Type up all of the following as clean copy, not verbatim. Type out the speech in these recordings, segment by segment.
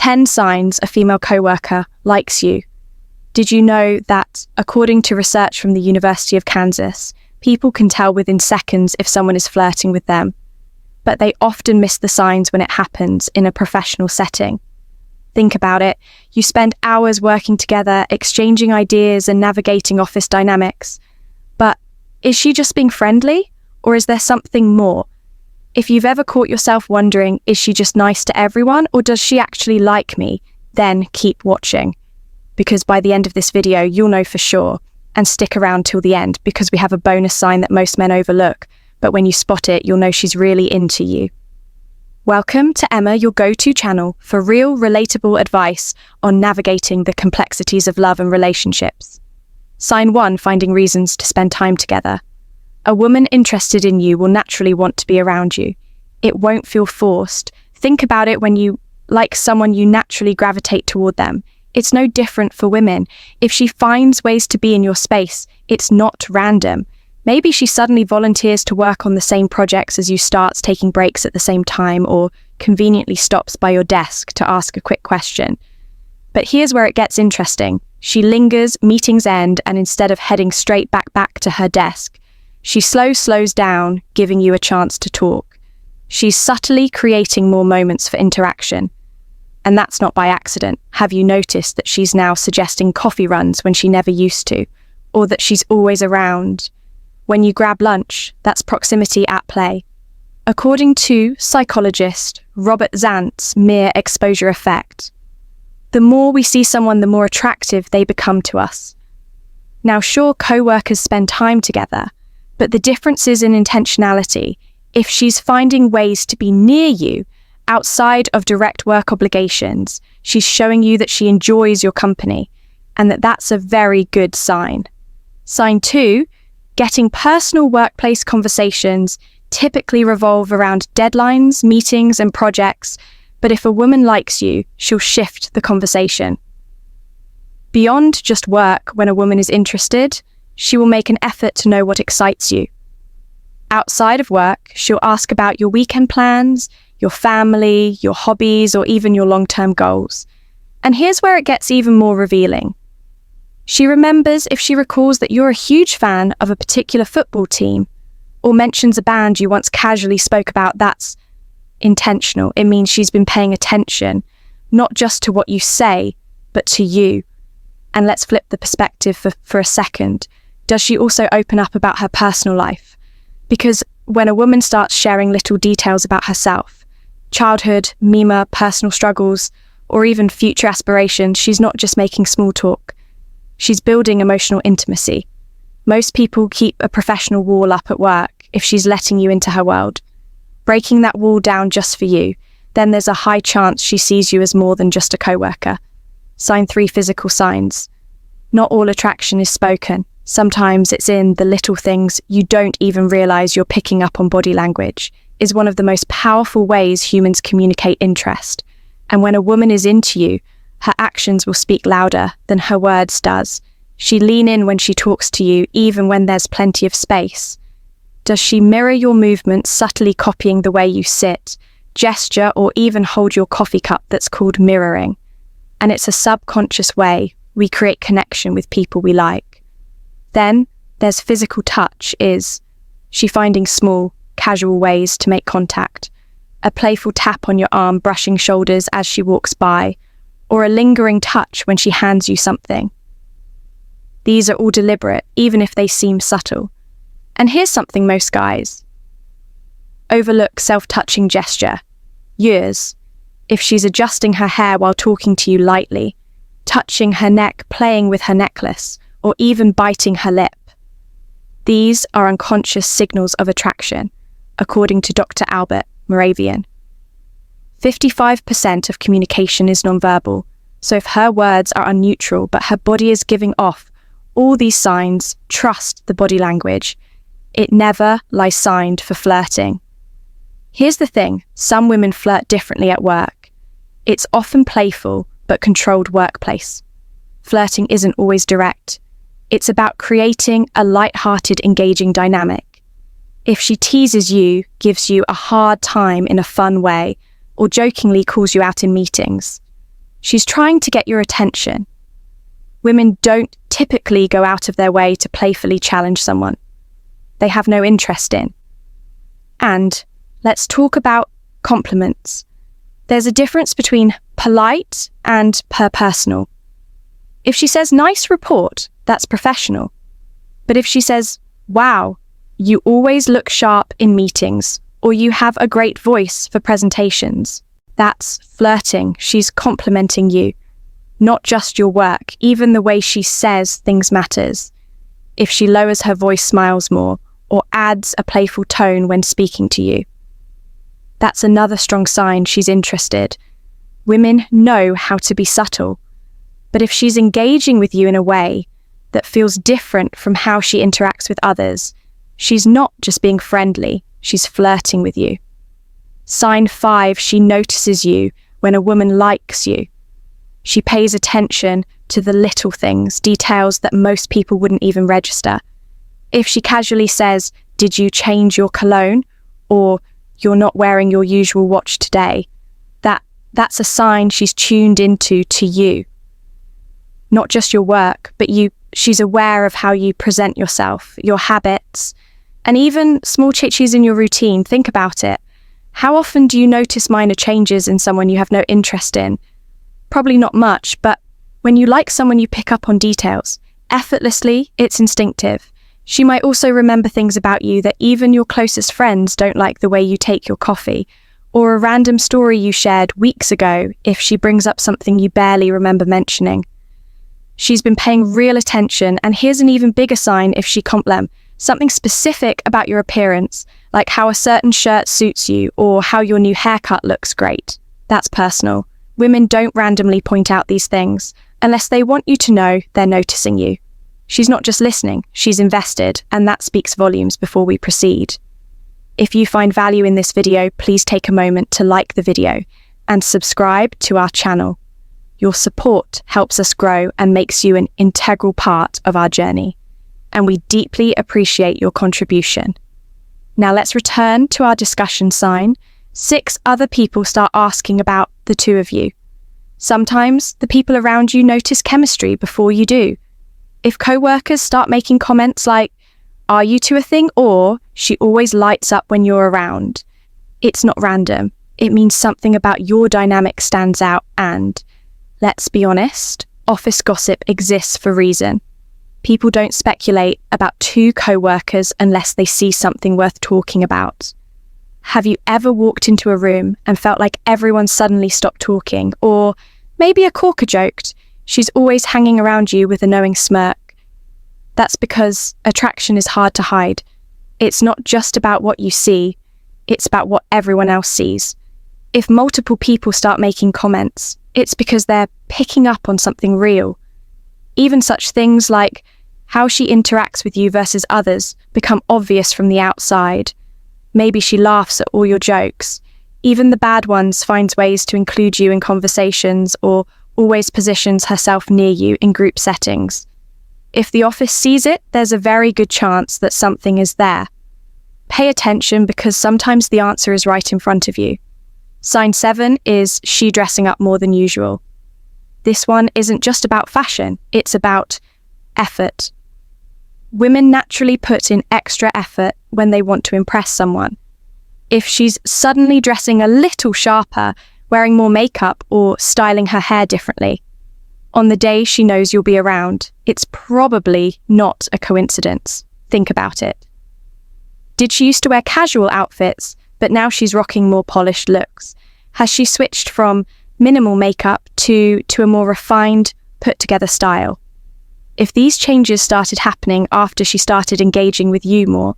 10 signs a female coworker likes you. Did you know that, according to research from the University of Kansas, people can tell within seconds if someone is flirting with them, but they often miss the signs when it happens in a professional setting? Think about it. You spend hours working together, exchanging ideas and navigating office dynamics. But is she just being friendly, or is there something more? If you've ever caught yourself wondering, is she just nice to everyone, or does she actually like me? Then keep watching. Because by the end of this video, you'll know for sure. And stick around till the end, because we have a bonus sign that most men overlook. But when you spot it, you'll know she's really into you. Welcome to Emma, your go-to channel for real, relatable advice on navigating the complexities of love and relationships. Sign 1, finding reasons to spend time together. A woman interested in you will naturally want to be around you. It won't feel forced. Think about it when you like someone, you naturally gravitate toward them. It's no different for women. If she finds ways to be in your space, it's not random. Maybe she suddenly volunteers to work on the same projects as you, starts taking breaks at the same time, or conveniently stops by your desk to ask a quick question. But here's where it gets interesting. She lingers, meetings end, and instead of heading straight back to her desk, she slows down, giving you a chance to talk. She's subtly creating more moments for interaction. And that's not by accident. Have you noticed that she's now suggesting coffee runs when she never used to, or that she's always around? When you grab lunch, that's proximity at play. According to psychologist Robert Zant's mere exposure effect, the more we see someone, the more attractive they become to us. Now, sure, co-workers spend time together, but the difference is in intentionality. If she's finding ways to be near you, outside of direct work obligations, she's showing you that she enjoys your company, and that's a very good sign. Sign 2, getting personal workplace conversations typically revolve around deadlines, meetings, and projects, but if a woman likes you, she'll shift the conversation. Beyond just work, when a woman is interested, she will make an effort to know what excites you. Outside of work, she'll ask about your weekend plans, your family, your hobbies, or even your long-term goals. And here's where it gets even more revealing. She remembers if she recalls that you're a huge fan of a particular football team, or mentions a band you once casually spoke about. That's intentional. It means she's been paying attention, not just to what you say, but to you. And let's flip the perspective for a second. Does she also open up about her personal life? Because when a woman starts sharing little details about herself, childhood, personal struggles, or even future aspirations, she's not just making small talk. She's building emotional intimacy. Most people keep a professional wall up at work if she's letting you into her world. Breaking that wall down just for you, then there's a high chance she sees you as more than just a coworker. Sign 3, physical signs. Not all attraction is spoken. Sometimes it's in the little things. You don't even realize you're picking up on. Body language is one of the most powerful ways humans communicate interest. And when a woman is into you, her actions will speak louder than her words does. She lean in when she talks to you, even when there's plenty of space. Does she mirror your movements, subtly copying the way you sit, gesture, or even hold your coffee cup? That's called mirroring. And it's a subconscious way we create connection with people we like. Then there's physical touch. Is she finding small, casual ways to make contact? A playful tap on your arm, brushing shoulders as she walks by, or a lingering touch when she hands you something. These are all deliberate, even if they seem subtle. And here's something most guys overlook: self-touching gesture. Yours. If she's adjusting her hair while talking to you lightly, touching her neck, playing with her necklace, or even biting her lip. These are unconscious signals of attraction, according to Dr. Albert Moravian. 55% of communication is nonverbal, so if her words are unneutral but her body is giving off all these signs, trust the body language. It never lies signed for flirting. Here's the thing, some women flirt differently at work. It's often playful but controlled workplace. Flirting isn't always direct. It's about creating a light-hearted, engaging dynamic. If she teases you, gives you a hard time in a fun way, or jokingly calls you out in meetings, She's trying to get your attention. Women don't typically go out of their way to playfully challenge someone they have no interest in. And let's talk about compliments. There's a difference between polite and personal. If she says, "Nice report," that's professional. But if she says, "Wow, you always look sharp in meetings," or "You have a great voice for presentations," that's flirting. She's complimenting you, not just your work. Even the way she says things matters. If she lowers her voice, smiles more, or adds a playful tone when speaking to you, that's another strong sign she's interested. Women know how to be subtle, but if she's engaging with you in a way that feels different from how she interacts with others, she's not just being friendly, she's flirting with you. Sign 5, she notices you when a woman likes you. She pays attention to the little things, details that most people wouldn't even register. If she casually says, "Did you change your cologne?" or "You're not wearing your usual watch today," that's a sign she's tuned into to you. Not just your work, but you. She's aware of how you present yourself, your habits, and even small changes in your routine. Think about it. How often do you notice minor changes in someone you have no interest in? Probably not much, but when you like someone, you pick up on details. Effortlessly, it's instinctive. She might also remember things about you that even your closest friends don't like, the way you take your coffee, or a random story you shared weeks ago if she brings up something you barely remember mentioning. She's been paying real attention, and here's an even bigger sign if she compliments something specific about your appearance, like how a certain shirt suits you or how your new haircut looks great. That's personal. Women don't randomly point out these things unless they want you to know they're noticing you. She's not just listening, she's invested, and that speaks volumes before we proceed. If you find value in this video, please take a moment to like the video and subscribe to our channel. Your support helps us grow and makes you an integral part of our journey, and we deeply appreciate your contribution. Now let's return to our discussion sign. 6 other people start asking about the two of you. Sometimes the people around you notice chemistry before you do. If coworkers start making comments like, "Are you two a thing?" or "She always lights up when you're around," it's not random. It means something about your dynamic stands out, and let's be honest, office gossip exists for a reason. People don't speculate about 2 coworkers unless they see something worth talking about. Have you ever walked into a room and felt like everyone suddenly stopped talking? Or maybe a coworker joked, "She's always hanging around you with a knowing smirk." That's because attraction is hard to hide. It's not just about what you see, it's about what everyone else sees. If multiple people start making comments, it's because they're picking up on something real. Even such things like how she interacts with you versus others become obvious from the outside. Maybe she laughs at all your jokes. Even the bad ones, finds ways to include you in conversations or always positions herself near you in group settings. If the office sees it, there's a very good chance that something is there. Pay attention, because sometimes the answer is right in front of you. Sign 7 is she dressing up more than usual. This one isn't just about fashion, it's about effort. Women naturally put in extra effort when they want to impress someone. If she's suddenly dressing a little sharper, wearing more makeup, or styling her hair differently, on the day she knows you'll be around, it's probably not a coincidence. Think about it. Did she used to wear casual outfits, but now she's rocking more polished looks? Has she switched from minimal makeup to a more refined, put-together style? If these changes started happening after she started engaging with you more,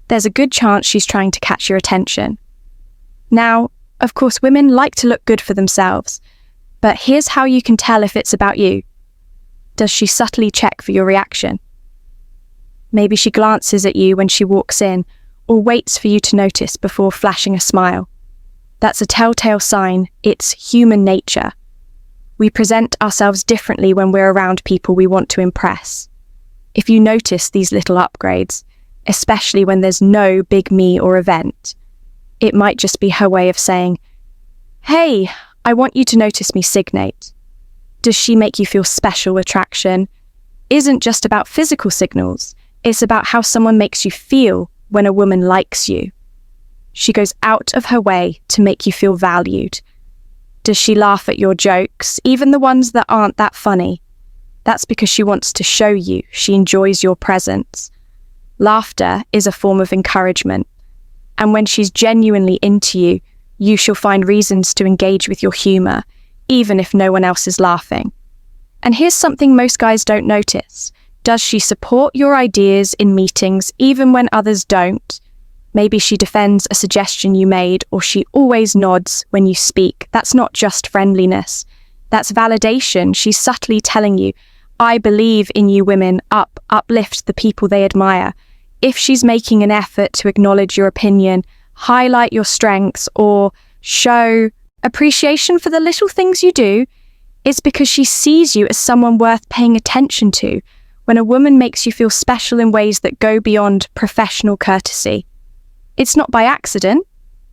there's a good chance she's trying to catch your attention. Now, of course, women like to look good for themselves, but here's how you can tell if it's about you. Does she subtly check for your reaction? Maybe she glances at you when she walks in, or waits for you to notice before flashing a smile. That's a telltale sign. It's human nature. We present ourselves differently when we're around people we want to impress. If you notice these little upgrades, especially when there's no big me or event, it might just be her way of saying, "Hey, I want you to notice me," signate. does she make you feel special? Attraction isn't just about physical signals. It's about how someone makes you feel when a woman likes you. She goes out of her way to make you feel valued. Does she laugh at your jokes, even the ones that aren't that funny? That's because she wants to show you she enjoys your presence. Laughter is a form of encouragement. And when she's genuinely into you, you shall find reasons to engage with your humor, even if no one else is laughing. And here's something most guys don't notice. Does she support your ideas in meetings, even when others don't? Maybe she defends a suggestion you made, or she always nods when you speak. That's not just friendliness. That's validation. She's subtly telling you, I believe in you women, uplift the people they admire. If she's making an effort to acknowledge your opinion, highlight your strengths, or show appreciation for the little things you do, it's because she sees you as someone worth paying attention to. When a woman makes you feel special in ways that go beyond professional courtesy, it's not by accident,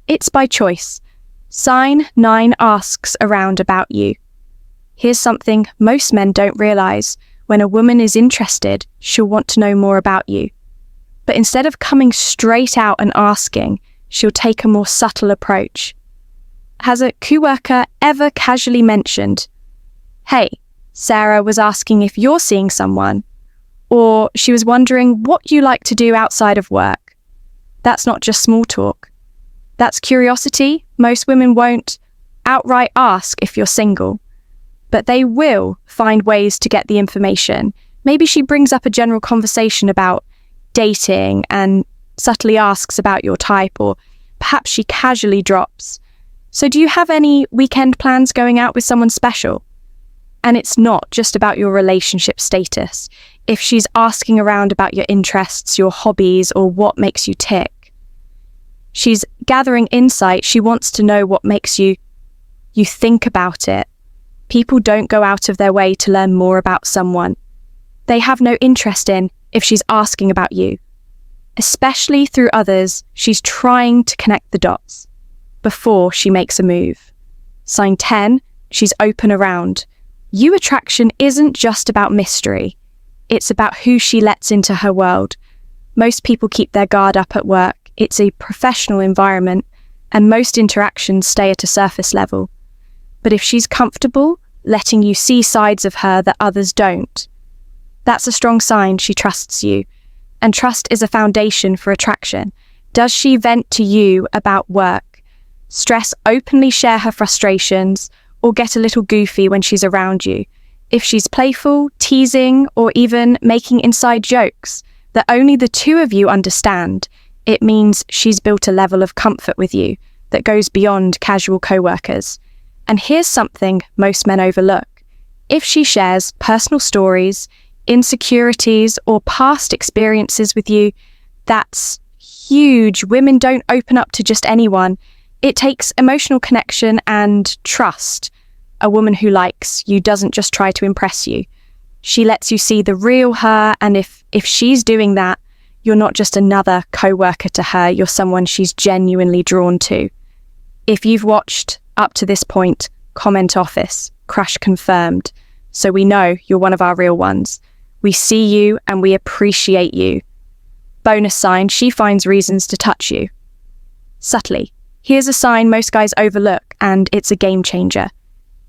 it's by choice. Sign 9 asks around about you. Here's something most men don't realize. When a woman is interested, she'll want to know more about you. But instead of coming straight out and asking, she'll take a more subtle approach. Has a coworker ever casually mentioned, hey, Sarah was asking if you're seeing someone, or she was wondering what you like to do outside of work? That's not just small talk. That's curiosity. Most women won't outright ask if you're single, but they will find ways to get the information. Maybe she brings up a general conversation about dating and subtly asks about your type, or perhaps she casually drops, so do you have any weekend plans going out with someone special? And it's not just about your relationship status. If she's asking around about your interests, your hobbies, or what makes you tick, she's gathering insight. She wants to know what makes you think about it. People don't go out of their way to learn more about someone they have no interest in if she's asking about you. Especially through others, she's trying to connect the dots before she makes a move. Sign 10, she's open around. You attraction isn't just about mystery. It's about who she lets into her world. Most people keep their guard up at work. It's a professional environment, and most interactions stay at a surface level. But if she's comfortable letting you see sides of her that others don't, that's a strong sign she trusts you. And trust is a foundation for attraction. Does she vent to you about work, stress, openly share her frustrations, or get a little goofy when she's around you? If she's playful, teasing, or even making inside jokes that only the two of you understand, it means she's built a level of comfort with you that goes beyond casual coworkers. And here's something most men overlook. If she shares personal stories, insecurities, or past experiences with you, that's huge. Women don't open up to just anyone. It takes emotional connection and trust. A woman who likes you doesn't just try to impress you. She lets you see the real her, and if she's doing that, you're not just another coworker to her, you're someone she's genuinely drawn to. If you've watched up to this point, comment office, crush confirmed. So we know you're one of our real ones. We see you and we appreciate you. Bonus sign, she finds reasons to touch you. Subtly. Here's a sign most guys overlook, and it's a game changer.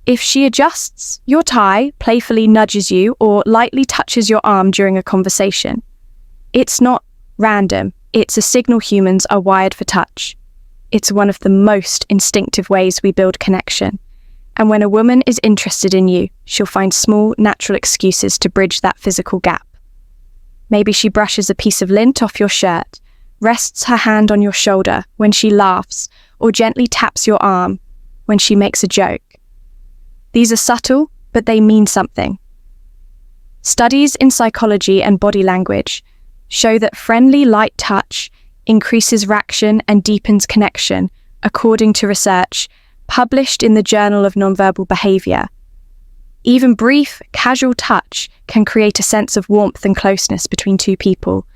If she adjusts your tie, playfully nudges you, or lightly touches your arm during a conversation, it's not random. It's a signal humans are wired for touch. It's one of the most instinctive ways we build connection. And when a woman is interested in you, she'll find small, natural excuses to bridge that physical gap. Maybe she brushes a piece of lint off your shirt, rests her hand on your shoulder when she laughs, or gently taps your arm when she makes a joke. These are subtle, but they mean something. Studies in psychology and body language show that friendly, light touch increases reaction and deepens connection, according to research published in the Journal of Nonverbal Behavior. Even brief, casual touch can create a sense of warmth and closeness between two people.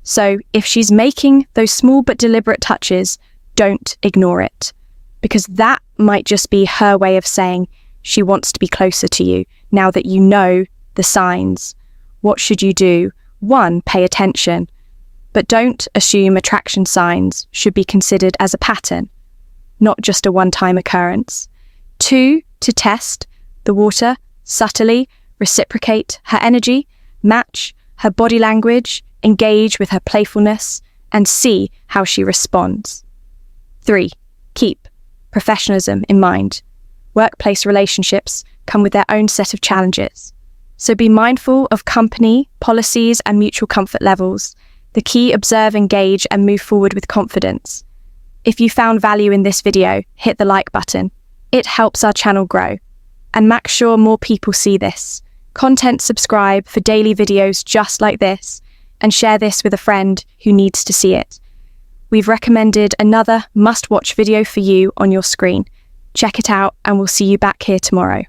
So if she's making those small but deliberate touches, don't ignore it, because that might just be her way of saying, She wants to be closer to you now that you know the signs. What should you do? 1. Pay attention. But don't assume attraction signs should be considered as a pattern, not just a one-time occurrence. 2. To test the water subtly, reciprocate her energy, match her body language, engage with her playfulness, and see how she responds. 3. Keep professionalism in mind. Workplace relationships come with their own set of challenges. So be mindful of company, policies, and mutual comfort levels. The key: observe, engage, and move forward with confidence. If you found value in this video, hit the like button. It helps our channel grow. And make sure more people see this content. Subscribe for daily videos just like this, and share this with a friend who needs to see it. We've recommended another must-watch video for you on your screen. Check it out, and we'll see you back here tomorrow.